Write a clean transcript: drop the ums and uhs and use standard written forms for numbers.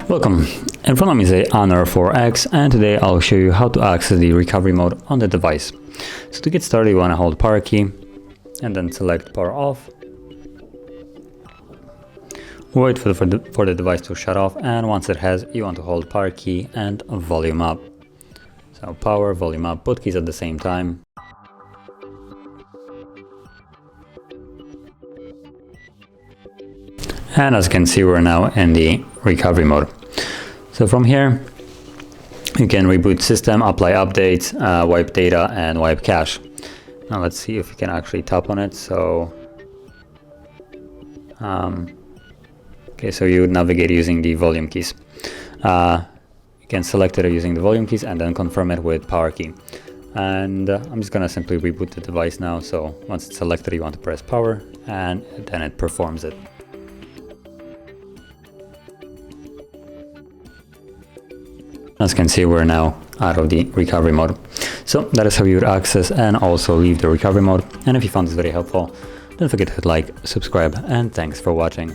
Welcome, in front of me is a Honor 4X, and today I'll show you how to access the recovery mode on the device. So to get started, you want to hold power key and then select power off. Wait for the device to shut off, and once it has, you want to hold power key and volume up. So power, volume up, both keys at the same time. And as you can see, we're now in the recovery mode. So from here, you can reboot system, apply updates, wipe data, and wipe cache. Now let's see if we can actually tap on it. So, okay, so you would navigate using the volume keys. You can select it using the volume keys and then confirm it with power key. And I'm just gonna simply reboot the device now. So once it's selected, you want to press power, and then it performs it. As you can see, we're now out of the recovery mode. So that is how you would access and also leave the recovery mode. And if you found this very helpful, don't forget to hit like, subscribe, and thanks for watching.